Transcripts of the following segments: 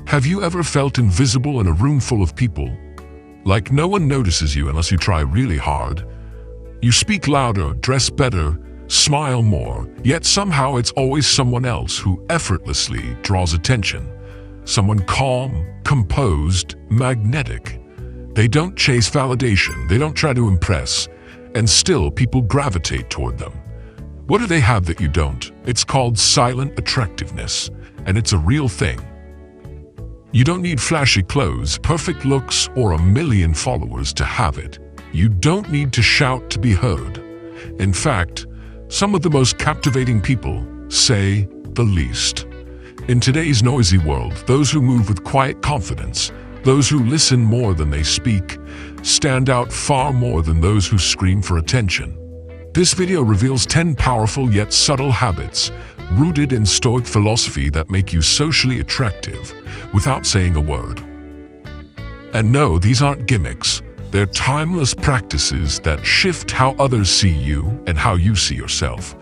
Have you ever felt invisible in a room full of people? Like no one notices you unless you try really hard. You speak louder, dress better, smile more, yet somehow it's always someone else who effortlessly draws attention. Someone calm, composed, magnetic. They don't chase validation, they don't try to impress, and still people gravitate toward them. What do they have that you don't? It's called silent attractiveness, and it's a real thing. You don't need flashy clothes, perfect looks, or 1 million followers to have it. You don't need to shout to be heard. In fact, some of the most captivating people say the least. In today's noisy world, those who move with quiet confidence, those who listen more than they speak, stand out far more than those who scream for attention. This video reveals 10 powerful yet subtle habits rooted in Stoic philosophy that make you socially attractive without saying a word. And no, these aren't gimmicks. They're timeless practices that shift how others see you and how you see yourself.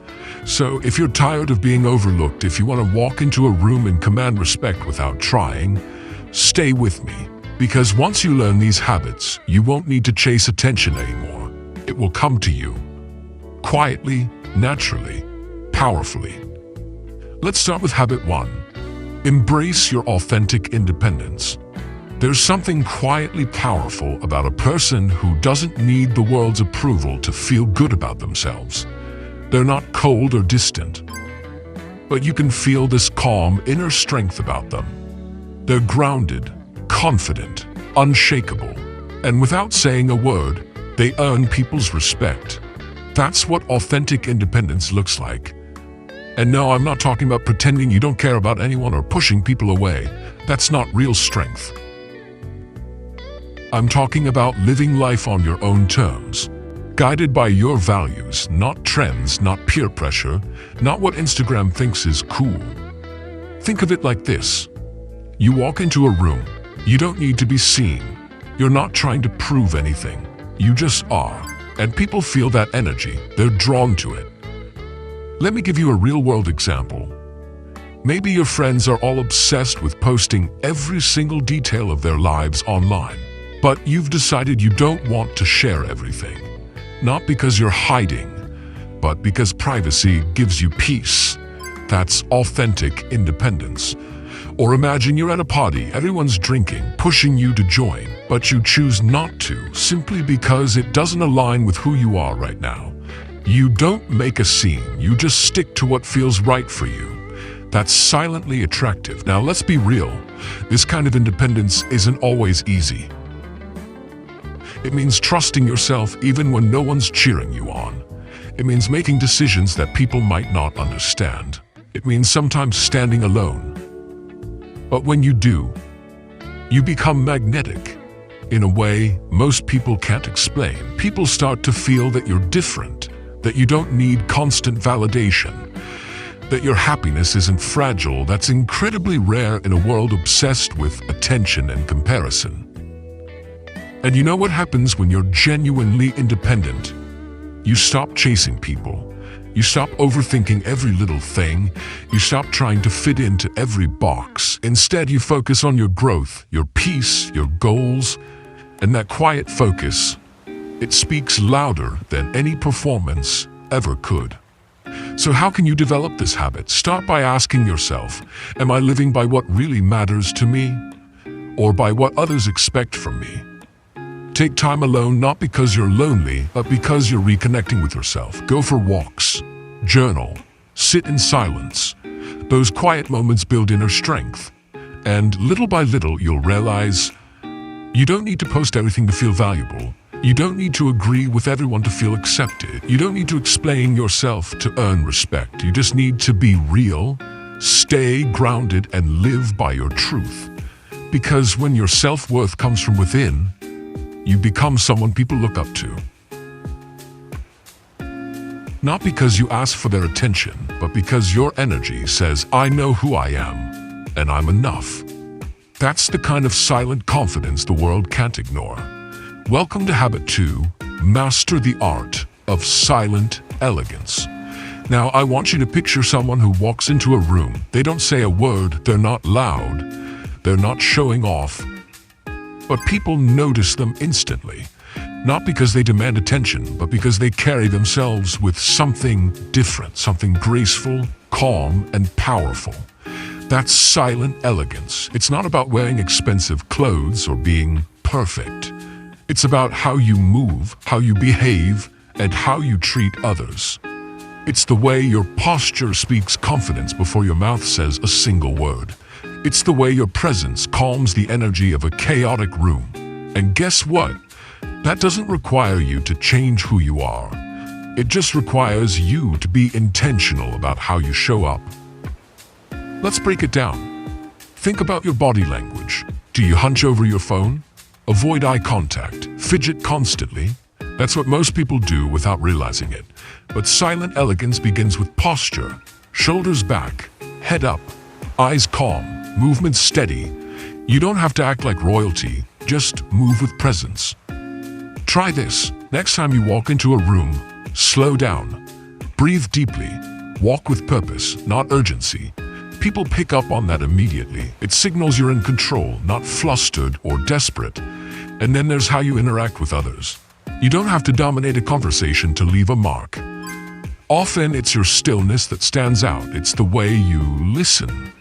So if you're tired of being overlooked, if you want to walk into a room and command respect without trying, stay with me. Because once you learn these habits, you won't need to chase attention anymore. It will come to you. Quietly, naturally, powerfully. Let's start with habit 1. Embrace your authentic independence. There's something quietly powerful about a person who doesn't need the world's approval to feel good about themselves. They're not cold or distant, but you can feel this calm inner strength about them. They're grounded, confident, unshakable, and without saying a word, they earn people's respect. That's what authentic independence looks like. And no, I'm not talking about pretending you don't care about anyone or pushing people away. That's not real strength. I'm talking about living life on your own terms, guided by your values, not trends, not peer pressure, not what Instagram thinks is cool. Think of it like this. You walk into a room. You don't need to be seen. You're not trying to prove anything. You just are. And people feel that energy. They're drawn to it. Let me give you a real-world example. Maybe your friends are all obsessed with posting every single detail of their lives online. But you've decided you don't want to share everything. Not because you're hiding, but because privacy gives you peace. That's authentic independence. Or imagine you're at a party, everyone's drinking, pushing you to join, but you choose not to, simply because it doesn't align with who you are right now. You don't make a scene, you just stick to what feels right for you. That's silently attractive. Now let's be real, this kind of independence isn't always easy. It means trusting yourself even when no one's cheering you on. It means making decisions that people might not understand. It means sometimes standing alone. But when you do, you become magnetic in a way most people can't explain. People start to feel that you're different, that you don't need constant validation, that your happiness isn't fragile. That's incredibly rare in a world obsessed with attention and comparison. And you know what happens when you're genuinely independent? You stop chasing people. You stop overthinking every little thing. You stop trying to fit into every box. Instead, you focus on your growth, your peace, your goals, and that quiet focus, it speaks louder than any performance ever could. So how can you develop this habit? Start by asking yourself, am I living by what really matters to me? Or by what others expect from me? Take time alone, not because you're lonely, but because you're reconnecting with yourself. Go for walks, journal, sit in silence. Those quiet moments build inner strength. And little by little, you'll realize you don't need to post everything to feel valuable. You don't need to agree with everyone to feel accepted. You don't need to explain yourself to earn respect. You just need to be real, stay grounded, and live by your truth. Because when your self-worth comes from within, you become someone people look up to. Not because you ask for their attention, but because your energy says, I know who I am, and I'm enough. That's the kind of silent confidence the world can't ignore. Welcome to Habit 2, Master the Art of Silent Elegance. Now, I want you to picture someone who walks into a room. They don't say a word, they're not loud, They're not showing off, but people notice them instantly. Not because they demand attention, but because they carry themselves with something different, something graceful, calm, and powerful. That's silent elegance. It's not about wearing expensive clothes or being perfect. It's about how you move, how you behave, and how you treat others. It's the way your posture speaks confidence before your mouth says a single word. It's the way your presence calms the energy of a chaotic room. And guess what? That doesn't require you to change who you are. It just requires you to be intentional about how you show up. Let's break it down. Think about your body language. Do you hunch over your phone? Avoid eye contact? Fidget constantly? That's what most people do without realizing it. But silent elegance begins with posture. Shoulders back, head up, eyes calm, movement steady. You don't have to act like royalty, just move with presence. Try this. Next time you walk into a room, slow down. Breathe deeply. Walk with purpose, not urgency. People pick up on that immediately. It signals you're in control, not flustered or desperate. And then there's how you interact with others. You don't have to dominate a conversation to leave a mark. Often it's your stillness that stands out. It's the way you listen,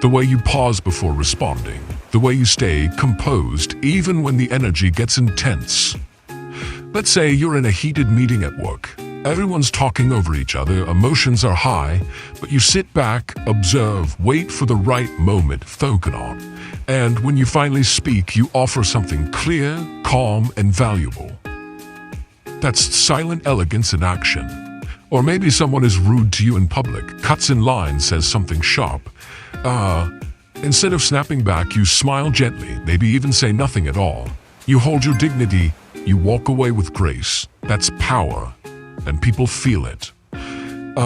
the way you pause before responding, the way you stay composed even when the energy gets intense. Let's say you're in a heated meeting at work. Everyone's talking over each other, emotions are high, but you sit back, observe, wait for the right moment, focus on. And when you finally speak, you offer something clear, calm, and valuable. That's silent elegance in action. Or maybe someone is rude to you in public, cuts in line, says something sharp. Instead of snapping back, you smile gently, maybe even say nothing at all. You hold your dignity, you walk away with grace. That's power, and people feel it.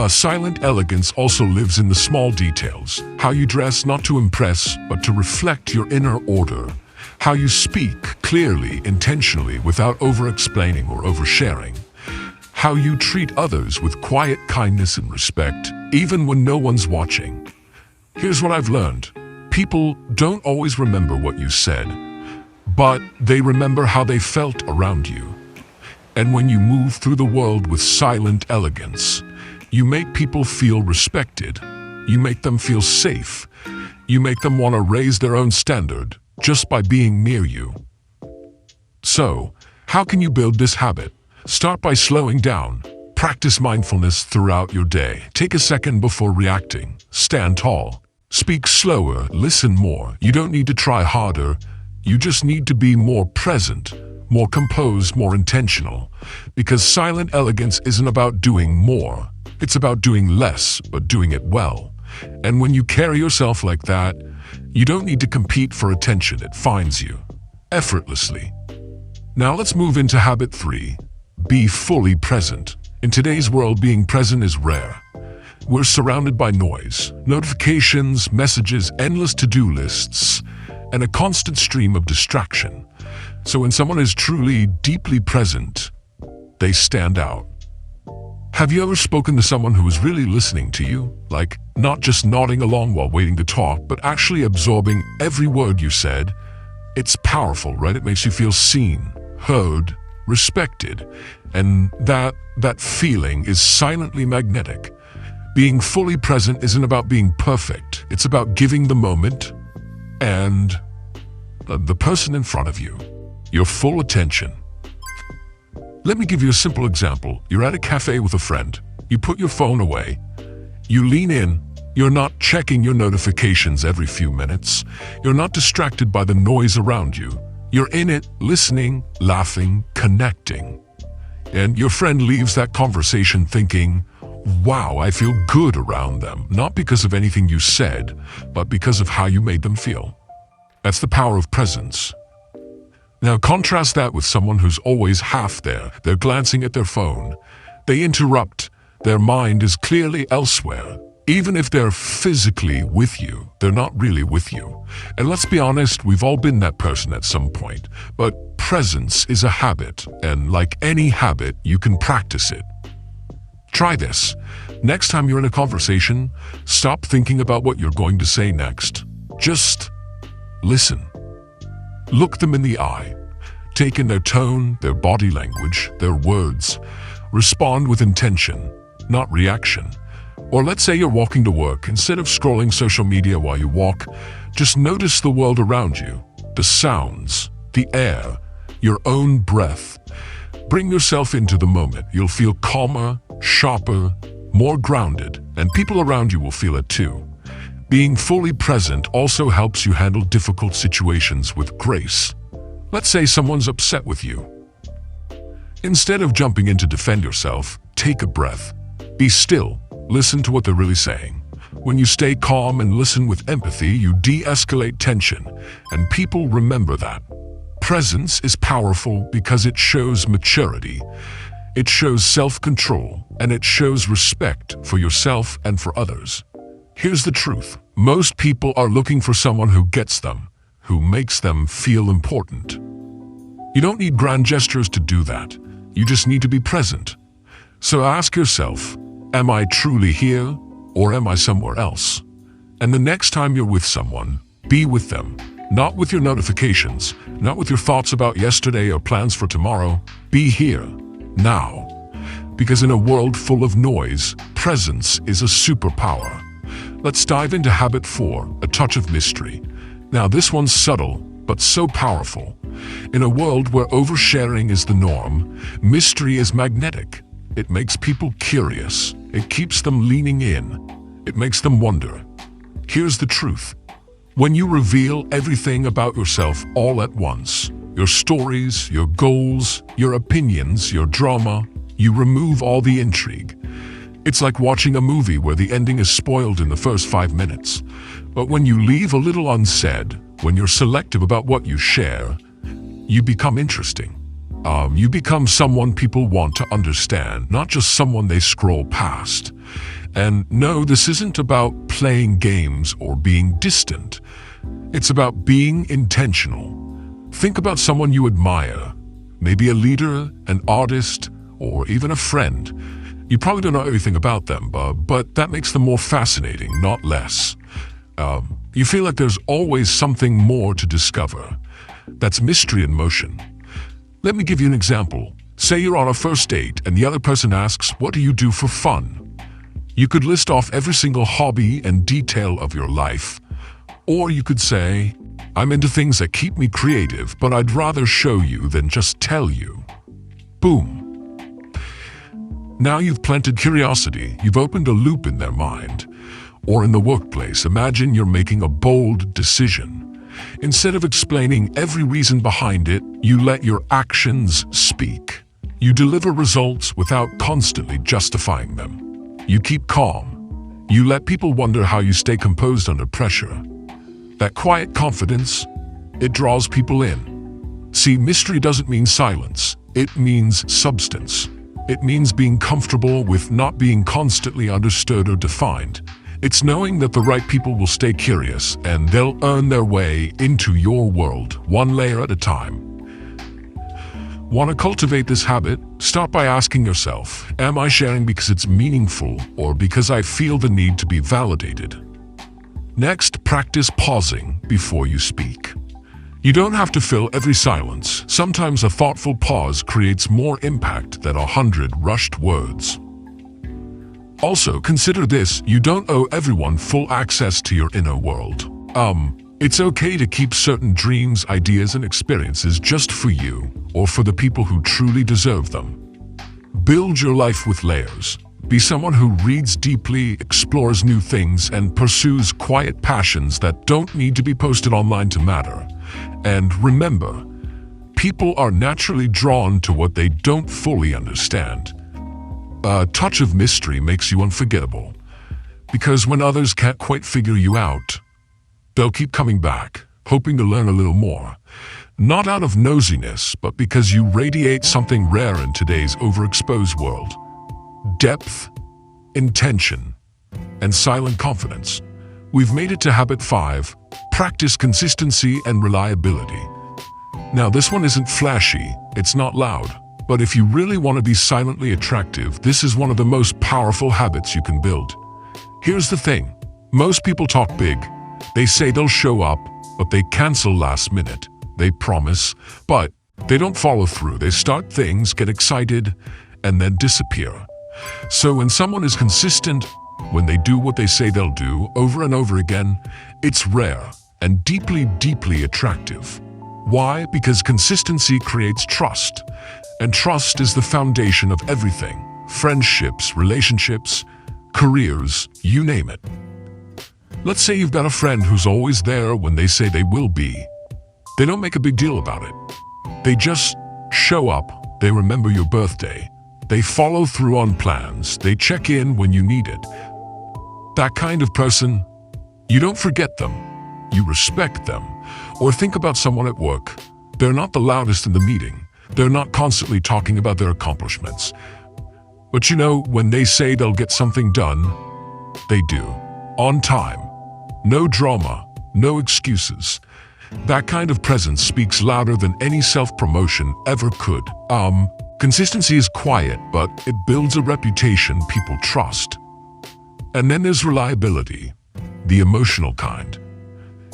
Silent elegance also lives in the small details. How you dress, not to impress, but to reflect your inner order. How you speak clearly, intentionally, without over-explaining or oversharing. How you treat others with quiet kindness and respect, even when no one's watching. Here's what I've learned. People don't always remember what you said, but they remember how they felt around you. And when you move through the world with silent elegance, you make people feel respected. You make them feel safe. You make them want to raise their own standard just by being near you. So, how can you build this habit? Start by slowing down. Practice mindfulness throughout your day. Take a second before reacting. Stand tall. Speak slower. Listen more. You don't need to try harder. You just need to be more present, more composed, more intentional. Because silent elegance isn't about doing more. It's about doing less, but doing it well. And when you carry yourself like that, you don't need to compete for attention. It finds you effortlessly. Now let's move into habit 3. Be fully present. In today's world, being present is rare. We're surrounded by noise, notifications, messages, endless to-do lists, and a constant stream of distraction. So when someone is truly, deeply present, they stand out. Have you ever spoken to someone who is really listening to you? Like, not just nodding along while waiting to talk, but actually absorbing every word you said? It's powerful, right? It makes you feel seen, heard, respected. And that feeling is silently magnetic. Being fully present isn't about being perfect. It's about giving the moment and the person in front of you your full attention. Let me give you a simple example. You're at a cafe with a friend. You put your phone away. You lean in. You're not checking your notifications every few minutes. You're not distracted by the noise around you. You're in it, listening, laughing, connecting. And your friend leaves that conversation thinking, wow, I feel good around them. Not because of anything you said, but because of how you made them feel. That's the power of presence. Now contrast that with someone who's always half there. They're glancing at their phone. They interrupt. Their mind is clearly elsewhere. Even if they're physically with you, they're not really with you. And let's be honest, we've all been that person at some point. But presence is a habit, and like any habit, you can practice it. Try this. Next time you're in a conversation, stop thinking about what you're going to say next. Just Listen. Look them in the eye. Take in their tone, their body language, their words. Respond with intention, not reaction. Or let's say you're walking to work. Instead of scrolling social media while you walk, just notice the world around you, the sounds, the air, your own breath. Bring yourself into the moment. You'll feel calmer, sharper, more grounded, and people around you will feel it too. Being fully present also helps you handle difficult situations with grace. Let's say someone's upset with you. Instead of jumping in to defend yourself, take a breath. Be still. Listen to what they're really saying. When you stay calm and listen with empathy, you de-escalate tension, and people remember that. Presence is powerful because it shows maturity. It shows self-control, and it shows respect for yourself and for others. Here's the truth. Most people are looking for someone who gets them, who makes them feel important. You don't need grand gestures to do that. You just need to be present. So ask yourself, am I truly here, or am I somewhere else? And the next time you're with someone, be with them. Not with your notifications, not with your thoughts about yesterday or plans for tomorrow. Be here, now. Because in a world full of noise, presence is a superpower. Let's dive into habit 4, a touch of mystery. Now this one's subtle, but so powerful. In a world where oversharing is the norm, mystery is magnetic. It makes people curious. It keeps them leaning in. It makes them wonder. Here's the truth. When you reveal everything about yourself all at once, your stories, your goals, your opinions, your drama, you remove all the intrigue. It's like watching a movie where the ending is spoiled in the first 5 minutes. But when you leave a little unsaid, when you're selective about what you share, you become interesting. You become someone people want to understand, not just someone they scroll past. And no, this isn't about playing games or being distant. It's about being intentional. Think about someone you admire, maybe a leader, an artist, or even a friend. You probably don't know everything about them, but that makes them more fascinating, not less. You feel like there's always something more to discover. That's mystery in motion. Let me give you an example. Say you're on a first date and the other person asks, "What do you do for fun?" You could list off every single hobby and detail of your life. Or you could say, "I'm into things that keep me creative, but I'd rather show you than just tell you." Boom. Now you've planted curiosity. You've opened a loop in their mind. Or in the workplace, imagine you're making a bold decision. Instead of explaining every reason behind it, you let your actions speak. You deliver results without constantly justifying them. You keep calm. You let people wonder how you stay composed under pressure. That quiet confidence, it draws people in. See, mystery doesn't mean silence. It means substance. It means being comfortable with not being constantly understood or defined. It's knowing that the right people will stay curious and they'll earn their way into your world, one layer at a time. Want to cultivate this habit? Start by asking yourself, am I sharing because it's meaningful or because I feel the need to be validated? Next, practice pausing before you speak. You don't have to fill every silence. Sometimes a thoughtful pause creates more impact than 100 rushed words. Also, consider this, you don't owe everyone full access to your inner world. It's okay to keep certain dreams, ideas, and experiences just for you, or for the people who truly deserve them. Build your life with layers. Be someone who reads deeply, explores new things, and pursues quiet passions that don't need to be posted online to matter. And remember, people are naturally drawn to what they don't fully understand. A touch of mystery makes you unforgettable, because when others can't quite figure you out, they'll keep coming back, hoping to learn a little more. Not out of nosiness, but because you radiate something rare in today's overexposed world. Depth, intention, and silent confidence. We've made it to habit 5, practice consistency and reliability. Now this one isn't flashy, it's not loud. But if you really want to be silently attractive, this is one of the most powerful habits you can build. Here's the thing. Most people talk big. They say they'll show up, but they cancel last minute. They promise, but they don't follow through. They start things, get excited, and then disappear. So when someone is consistent, when they do what they say they'll do over and over again, it's rare and deeply, deeply attractive. Why? Because consistency creates trust, and trust is the foundation of everything. Friendships, relationships, careers, you name it. Let's say you've got a friend who's always there when they say they will be. They don't make a big deal about it. They just show up, they remember your birthday, they follow through on plans, they check in when you need it. That kind of person, you don't forget them, you respect them. Or think about someone at work. They're not the loudest in the meeting. They're not constantly talking about their accomplishments. But you know, when they say they'll get something done, they do. On time. No drama, no excuses. That kind of presence speaks louder than any self-promotion ever could. Consistency is quiet, but it builds a reputation people trust. And then there's reliability, the emotional kind.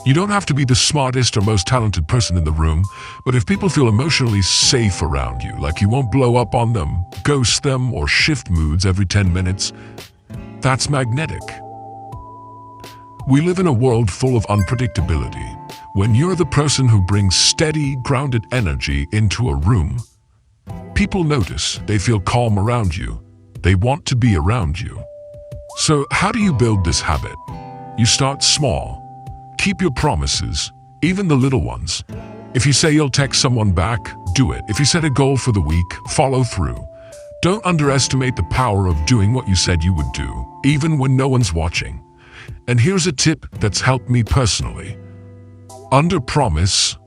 You don't have to be the smartest or most talented person in the room, but if people feel emotionally safe around you, like you won't blow up on them, ghost them, or shift moods every 10 minutes, that's magnetic. We live in a world full of unpredictability. When you're the person who brings steady, grounded energy into a room, people notice, they feel calm around you, they want to be around you. So how do you build this habit? You start small. Keep your promises, even the little ones. If you say you'll text someone back, do it. If you set a goal for the week, follow through. Don't underestimate the power of doing what you said you would do, even when no one's watching. And here's a tip that's helped me personally. Under-promise,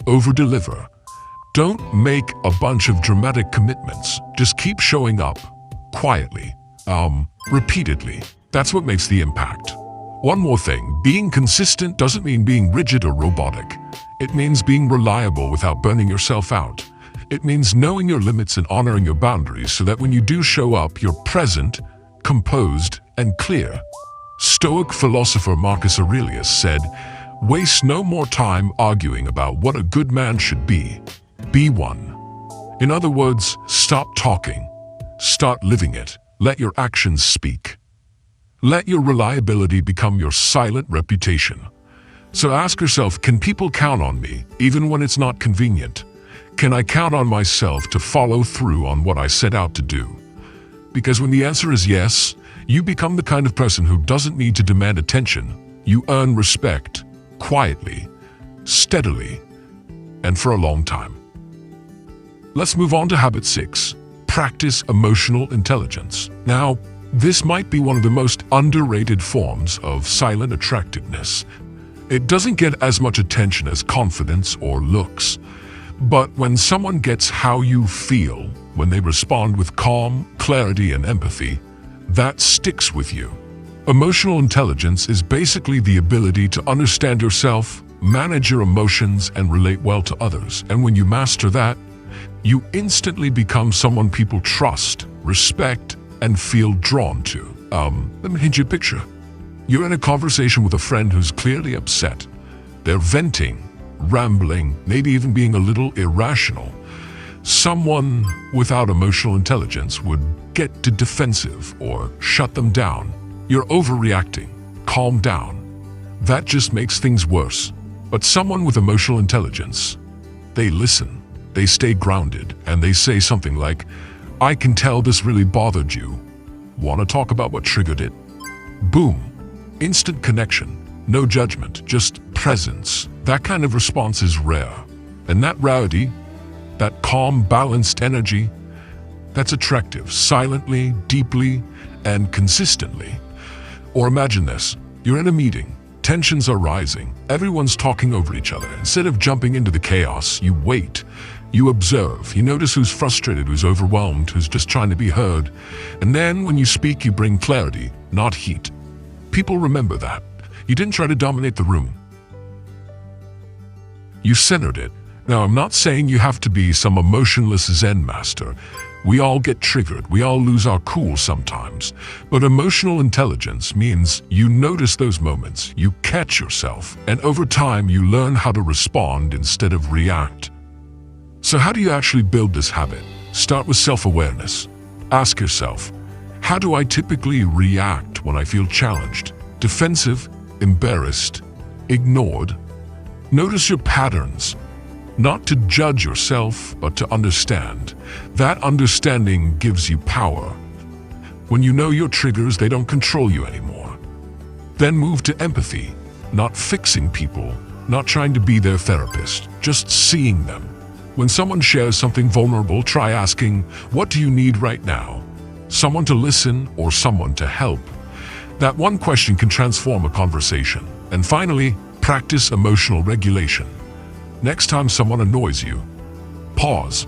over-deliver. Don't make a bunch of dramatic commitments. Just keep showing up, quietly, repeatedly. That's what makes the impact. One more thing, being consistent doesn't mean being rigid or robotic. It means being reliable without burning yourself out. It means knowing your limits and honoring your boundaries so that when you do show up, you're present, composed, and clear. Stoic philosopher Marcus Aurelius said, "Waste no more time arguing about what a good man should be. Be one." In other words, stop talking. Start living it. Let your actions speak. Let your reliability become your silent reputation. So ask yourself, can people count on me, even when it's not convenient? Can I count on myself to follow through on what I set out to do? Because when the answer is yes, you become the kind of person who doesn't need to demand attention. You earn respect, quietly, steadily, and for a long time. Let's move on to habit 6. Practice emotional intelligence. Now, this might be one of the most underrated forms of silent attractiveness. It doesn't get as much attention as confidence or looks. But when someone gets how you feel, when they respond with calm, clarity, and empathy, that sticks with you. Emotional intelligence is basically the ability to understand yourself, manage your emotions, and relate well to others. And when you master that, you instantly become someone people trust, respect, and feel drawn to. Let me hint you a picture. You're in a conversation with a friend who's clearly upset. They're venting, rambling, maybe even being a little irrational. Someone without emotional intelligence would get to defensive or shut them down. You're overreacting. Calm down. That just makes things worse. But someone with emotional intelligence, they listen, they stay grounded, and they say something like, "I can tell this really bothered you. Want to talk about what triggered it?" Boom. Instant connection. No judgment, just presence. That kind of response is rare. And that rarity, that calm, balanced energy, that's attractive, silently, deeply, and consistently. Or imagine this. You're in a meeting. Tensions are rising. Everyone's talking over each other. Instead of jumping into the chaos, you wait. You observe. You notice who's frustrated, who's overwhelmed, who's just trying to be heard. And then when you speak, you bring clarity, not heat. People remember that. You didn't try to dominate the room. You centered it. Now, I'm not saying you have to be some emotionless Zen master, We all get triggered, we all lose our cool sometimes. But emotional intelligence means you notice those moments, you catch yourself, and over time you learn how to respond instead of react. So how do you actually build this habit? Start with self-awareness. Ask yourself, how do I typically react when I feel challenged, defensive, embarrassed, ignored? Notice your patterns. Not to judge yourself, but to understand. That understanding gives you power. When you know your triggers, they don't control you anymore. Then move to empathy, not fixing people, not trying to be their therapist, just seeing them. When someone shares something vulnerable, try asking, what do you need right now? Someone to listen or someone to help? That one question can transform a conversation. And finally, practice emotional regulation. Next time someone annoys you, pause.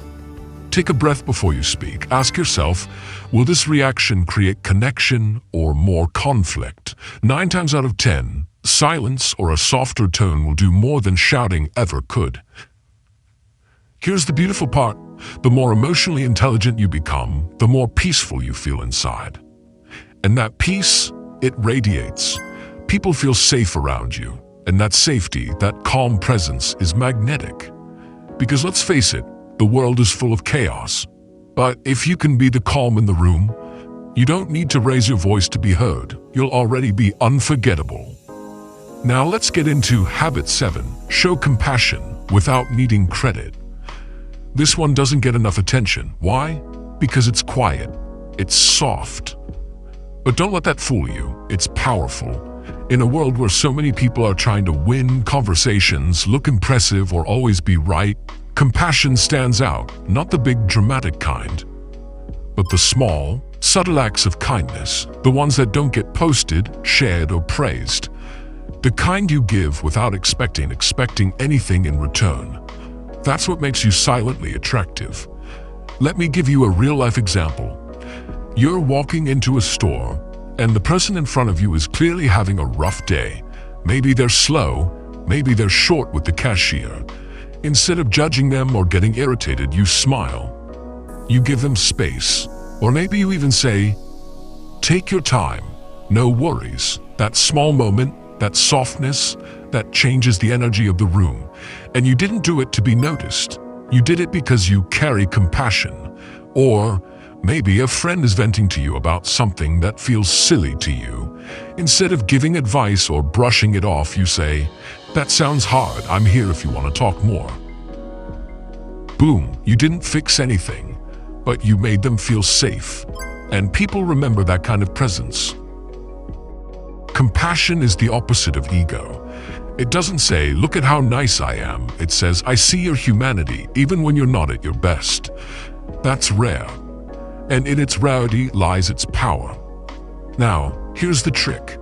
Take a breath before you speak. Ask yourself, will this reaction create connection or more conflict? 9 times out of 10, silence or a softer tone will do more than shouting ever could. Here's the beautiful part. The more emotionally intelligent you become, the more peaceful you feel inside. And that peace, it radiates. People feel safe around you. And that safety, that calm presence is magnetic. Because let's face it, the world is full of chaos. But if you can be the calm in the room, you don't need to raise your voice to be heard. You'll already be unforgettable. Now let's get into habit 7, show compassion without needing credit. This one doesn't get enough attention. Why? Because it's quiet. It's soft. But don't let that fool you. It's powerful. In a world where so many people are trying to win conversations, look impressive, or always be right, compassion stands out, not the big dramatic kind, but the small, subtle acts of kindness, the ones that don't get posted, shared, or praised. The kind you give without expecting anything in return. That's what makes you silently attractive. Let me give you a real-life example. You're walking into a store, and the person in front of you is clearly having a rough day. Maybe they're slow, maybe they're short with the cashier. Instead of judging them or getting irritated, you smile. You give them space. Or maybe you even say, take your time, no worries. That small moment, that softness, that changes the energy of the room. And you didn't do it to be noticed. You did it because you carry compassion. Or maybe a friend is venting to you about something that feels silly to you. Instead of giving advice or brushing it off, you say, that sounds hard, I'm here if you want to talk more. Boom, you didn't fix anything, but you made them feel safe. And people remember that kind of presence. Compassion is the opposite of ego. It doesn't say, look at how nice I am. It says, I see your humanity, even when you're not at your best. That's rare. And in its rarity lies its power. Now, here's the trick.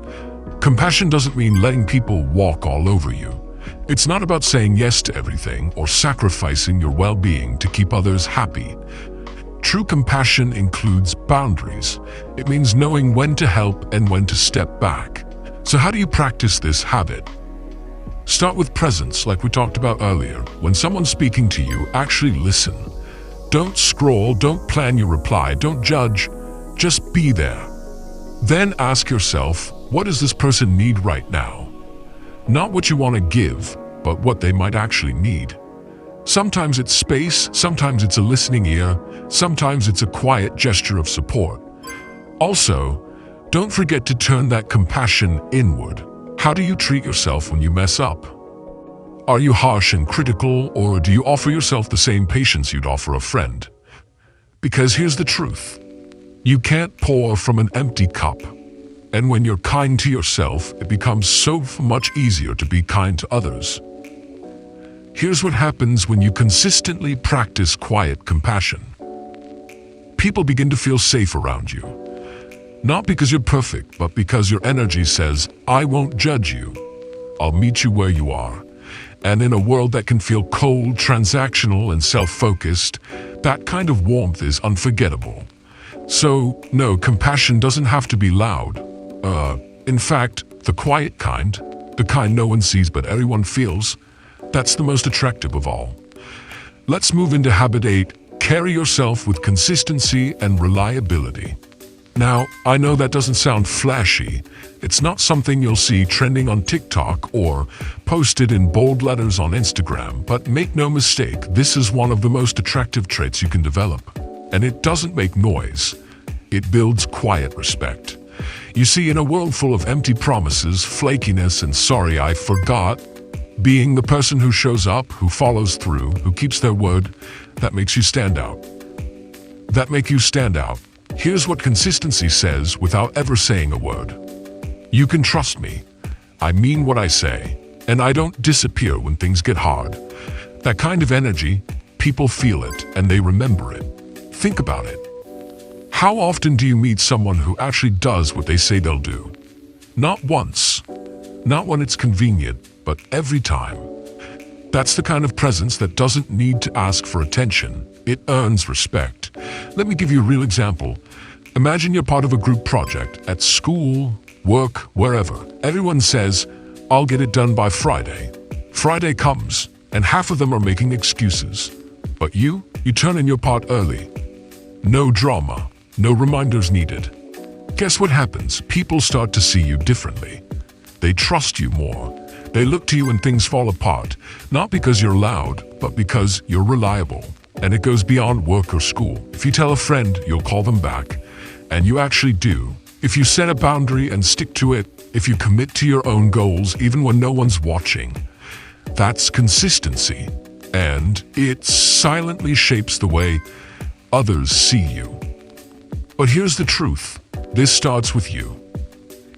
Compassion doesn't mean letting people walk all over you. It's not about saying yes to everything or sacrificing your well-being to keep others happy. True compassion includes boundaries. It means knowing when to help and when to step back. So how do you practice this habit? Start with presence, like we talked about earlier. When someone's speaking to you, actually listen. Don't scroll, don't plan your reply, don't judge, just be there. Then ask yourself, what does this person need right now? Not what you want to give, but what they might actually need. Sometimes it's space, sometimes it's a listening ear, sometimes it's a quiet gesture of support. Also, don't forget to turn that compassion inward. How do you treat yourself when you mess up? Are you harsh and critical, or do you offer yourself the same patience you'd offer a friend? Because here's the truth. You can't pour from an empty cup. And when you're kind to yourself, it becomes so much easier to be kind to others. Here's what happens when you consistently practice quiet compassion. People begin to feel safe around you. Not because you're perfect, but because your energy says, I won't judge you. I'll meet you where you are. And in a world that can feel cold, transactional, and self-focused, that kind of warmth is unforgettable. So, no, compassion doesn't have to be loud. In fact, the quiet kind, the kind no one sees but everyone feels, that's the most attractive of all. Let's move into habit 8, Carry yourself with consistency and reliability. Now, I know that doesn't sound flashy. It's not something you'll see trending on TikTok or posted in bold letters on Instagram, but make no mistake, this is one of the most attractive traits you can develop. And it doesn't make noise. It builds quiet respect. You see, in a world full of empty promises, flakiness, and sorry I forgot, being the person who shows up, who follows through, who keeps their word, that makes you stand out. Here's what consistency says without ever saying a word. You can trust me. I mean what I say, and I don't disappear when things get hard. That kind of energy, people feel it and they remember it. Think about it. How often do you meet someone who actually does what they say they'll do? Not once, not when it's convenient, but every time. That's the kind of presence that doesn't need to ask for attention. It earns respect. Let me give you a real example. Imagine you're part of a group project at school, work, wherever. Everyone says, I'll get it done by Friday. Friday comes, and half of them are making excuses. But you turn in your part early. No drama, no reminders needed. Guess what happens? People start to see you differently. They trust you more. They look to you when things fall apart, not because you're loud, but because you're reliable. And it goes beyond work or school. If you tell a friend, you'll call them back. And you actually do. If you set a boundary and stick to it, if you commit to your own goals even when no one's watching, that's consistency. And it silently shapes the way others see you. But here's the truth. This starts with you.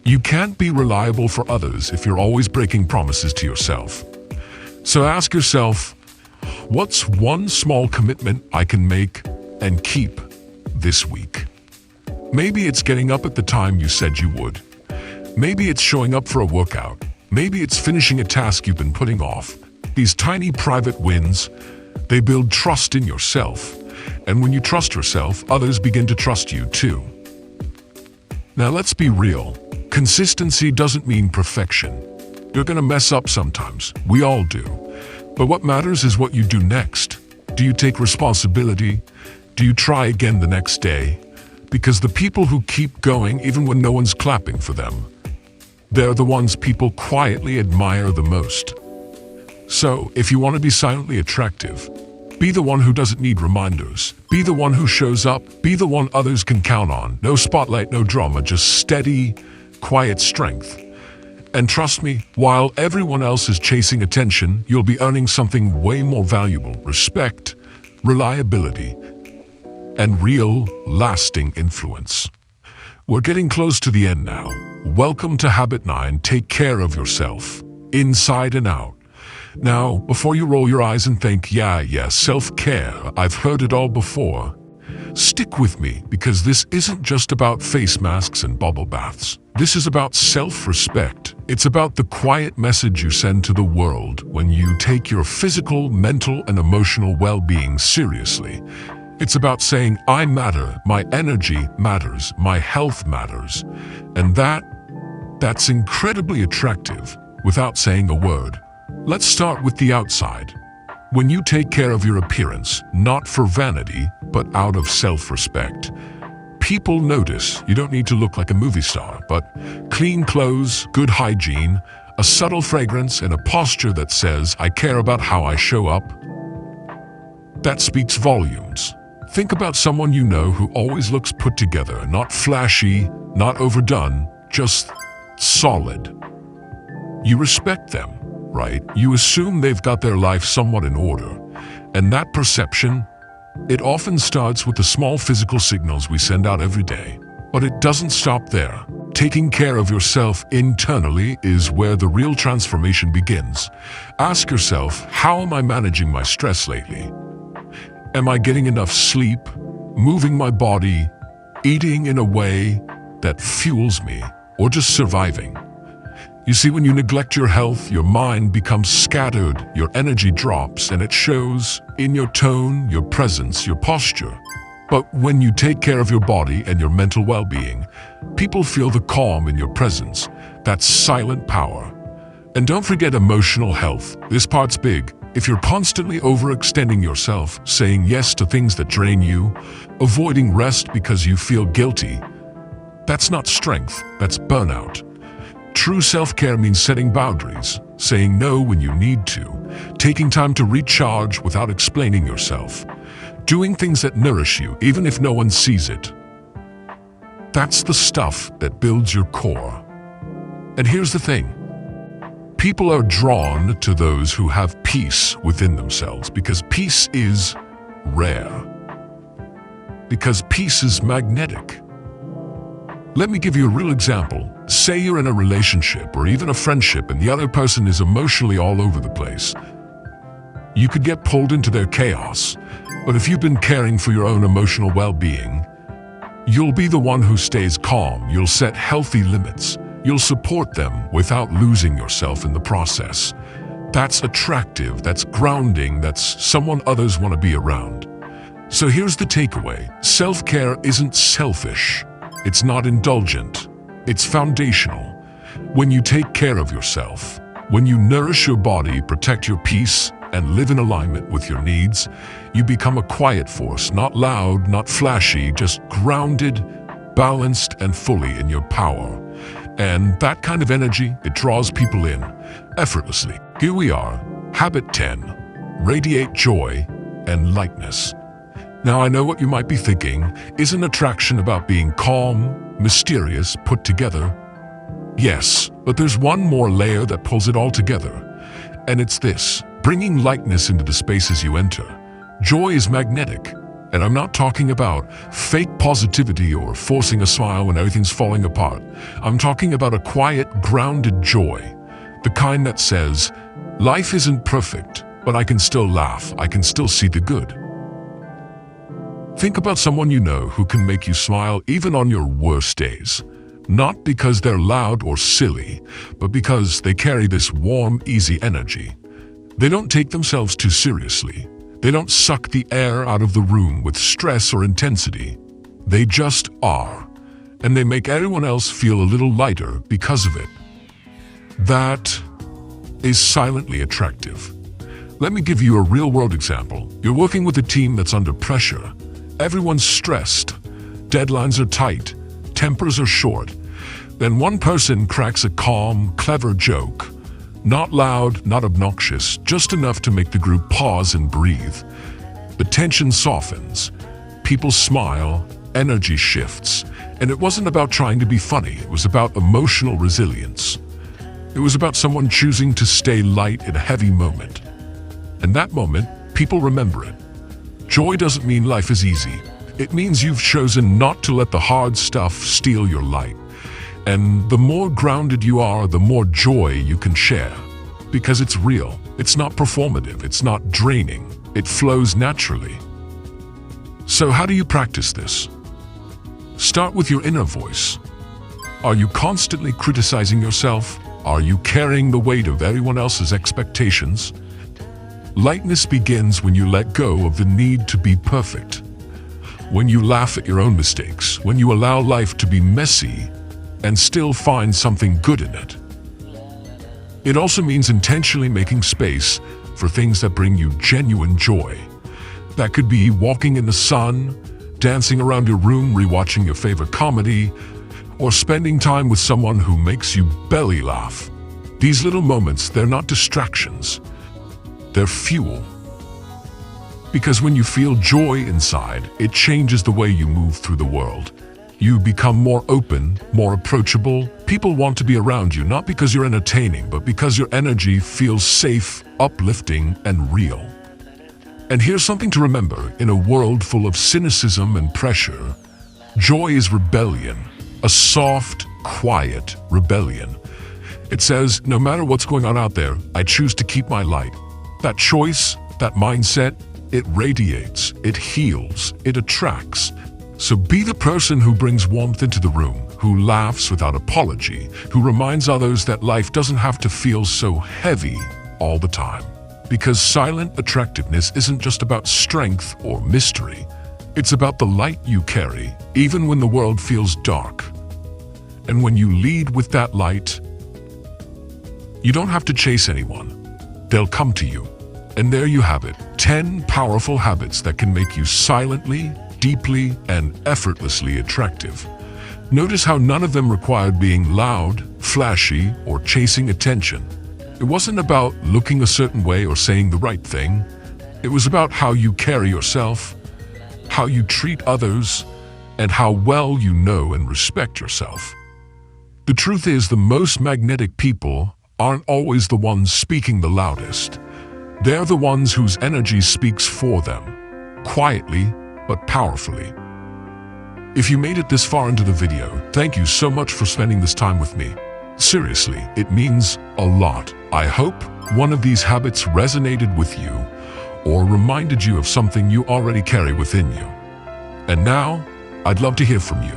You can't be reliable for others if you're always breaking promises to yourself. So ask yourself, what's one small commitment I can make and keep this week? Maybe it's getting up at the time you said you would. Maybe it's showing up for a workout. Maybe it's finishing a task you've been putting off. These tiny private wins, they build trust in yourself. And when you trust yourself, others begin to trust you too. Now let's be real. Consistency doesn't mean perfection. You're gonna mess up sometimes. We all do. But what matters is what you do next. Do you take responsibility? Do you try again the next day? Because the people who keep going even when no one's clapping for them, they're the ones people quietly admire the most. So, if you want to be silently attractive, be the one who doesn't need reminders. Be the one who shows up. Be the one others can count on. No spotlight, no drama, just steady, quiet strength. And trust me, while everyone else is chasing attention, you'll be earning something way more valuable: respect, reliability, and real, lasting influence. We're getting close to the end now. Welcome to Habit 9. Take care of yourself, inside and out. Now, before you roll your eyes and think, yeah, self-care, I've heard it all before, stick with me, because this isn't just about face masks and bubble baths. This is about self-respect. It's about the quiet message you send to the world when you take your physical, mental, and emotional well-being seriously. It's about saying, I matter, my energy matters, my health matters. And that's incredibly attractive without saying a word. Let's start with the outside. When you take care of your appearance, not for vanity, but out of self-respect, people notice. You don't need to look like a movie star, but clean clothes, good hygiene, a subtle fragrance, and a posture that says, I care about how I show up, that speaks volumes. Think about someone you know who always looks put together, not flashy, not overdone, just solid. You respect them, right? You assume they've got their life somewhat in order. And that perception, it often starts with the small physical signals we send out every day. But it doesn't stop there. Taking care of yourself internally is where the real transformation begins. Ask yourself, how am I managing my stress lately? Am I getting enough sleep, moving my body, eating in a way that fuels me, or just surviving? You see, when you neglect your health, your mind becomes scattered, your energy drops, and it shows in your tone, your presence, your posture. But when you take care of your body and your mental well-being, people feel the calm in your presence, that silent power. And don't forget emotional health. This part's big. If you're constantly overextending yourself, saying yes to things that drain you, avoiding rest because you feel guilty, that's not strength, that's burnout. True self-care means setting boundaries, saying no when you need to, taking time to recharge without explaining yourself, doing things that nourish you even if no one sees it. That's the stuff that builds your core. And here's the thing. People are drawn to those who have peace within themselves because peace is rare. Because peace is magnetic. Let me give you a real example. Say you're in a relationship or even a friendship and the other person is emotionally all over the place. You could get pulled into their chaos, but if you've been caring for your own emotional well-being, you'll be the one who stays calm. You'll set healthy limits. You'll support them without losing yourself in the process. That's attractive, that's grounding, that's someone others want to be around. So here's the takeaway. Self-care isn't selfish. It's not indulgent. It's foundational. When you take care of yourself, when you nourish your body, protect your peace, and live in alignment with your needs, you become a quiet force, not loud, not flashy, just grounded, balanced, and fully in your power. And that kind of energy, it draws people in effortlessly. Here we are, habit 10, radiate joy and lightness. Now I know what you might be thinking. Isn't attraction about being calm, mysterious, put together? Yes, but there's one more layer that pulls it all together. And it's this, bringing lightness into the spaces you enter. Joy is magnetic. And I'm not talking about fake positivity or forcing a smile when everything's falling apart. I'm talking about a quiet, grounded joy. The kind that says, life isn't perfect, but I can still laugh. I can still see the good. Think about someone you know who can make you smile even on your worst days. Not because they're loud or silly, but because they carry this warm, easy energy. They don't take themselves too seriously. They don't suck the air out of the room with stress or intensity. They just are. And they make everyone else feel a little lighter because of it. That is silently attractive. Let me give you a real-world example. You're working with a team that's under pressure. Everyone's stressed. Deadlines are tight. Tempers are short. Then one person cracks a calm, clever joke. Not loud, not obnoxious, just enough to make the group pause and breathe. The tension softens. People smile, energy shifts. And it wasn't about trying to be funny. It was about emotional resilience. It was about someone choosing to stay light in a heavy moment. And that moment, people remember it. Joy doesn't mean life is easy. It means you've chosen not to let the hard stuff steal your light. And the more grounded you are, the more joy you can share. Because it's real. It's not performative. It's not draining. It flows naturally. So how do you practice this? Start with your inner voice. Are you constantly criticizing yourself? Are you carrying the weight of everyone else's expectations? Lightness begins when you let go of the need to be perfect. When you laugh at your own mistakes, when you allow life to be messy and still find something good in it. It also means intentionally making space for things that bring you genuine joy. That could be walking in the sun, dancing around your room, rewatching your favorite comedy, or spending time with someone who makes you belly laugh. These little moments, they're not distractions. They're fuel. Because when you feel joy inside, it changes the way you move through the world. You become more open, more approachable. People want to be around you, not because you're entertaining, but because your energy feels safe, uplifting, and real. And here's something to remember. In a world full of cynicism and pressure, joy is rebellion, a soft, quiet rebellion. It says, no matter what's going on out there, I choose to keep my light. That choice, that mindset, it radiates, it heals, it attracts. So be the person who brings warmth into the room, who laughs without apology, who reminds others that life doesn't have to feel so heavy all the time. Because silent attractiveness isn't just about strength or mystery. It's about the light you carry, even when the world feels dark. And when you lead with that light, you don't have to chase anyone. They'll come to you. And there you have it, 10 powerful habits that can make you silently, deeply, and effortlessly attractive. Notice how none of them required being loud, flashy, or chasing attention. It wasn't about looking a certain way or saying the right thing. It was about how you carry yourself, how you treat others, and how well you know and respect yourself. The truth is, the most magnetic people aren't always the ones speaking the loudest. They're the ones whose energy speaks for them, quietly but powerfully. If you made it this far into the video, thank you so much for spending this time with me. Seriously, it means a lot. I hope one of these habits resonated with you or reminded you of something you already carry within you. And now, I'd love to hear from you.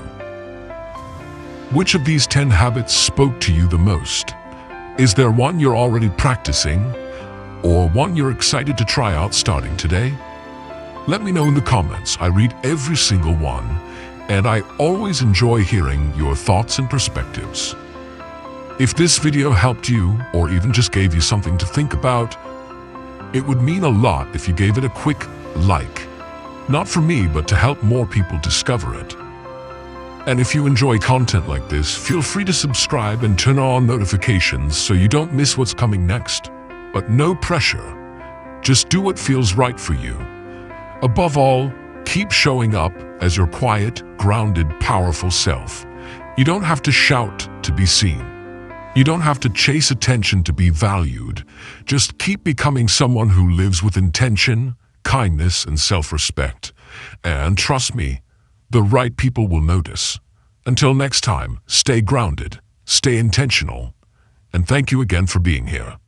Which of these 10 habits spoke to you the most? Is there one you're already practicing, or one you're excited to try out starting today? Let me know in the comments. I read every single one, and I always enjoy hearing your thoughts and perspectives. If this video helped you, or even just gave you something to think about, it would mean a lot if you gave it a quick like. Not for me, but to help more people discover it. And if you enjoy content like this, feel free to subscribe and turn on notifications so you don't miss what's coming next. But no pressure. Just do what feels right for you. Above all, keep showing up as your quiet, grounded, powerful self. You don't have to shout to be seen. You don't have to chase attention to be valued. Just keep becoming someone who lives with intention, kindness, and self-respect. And trust me, the right people will notice. Until next time, stay grounded, stay intentional, and thank you again for being here.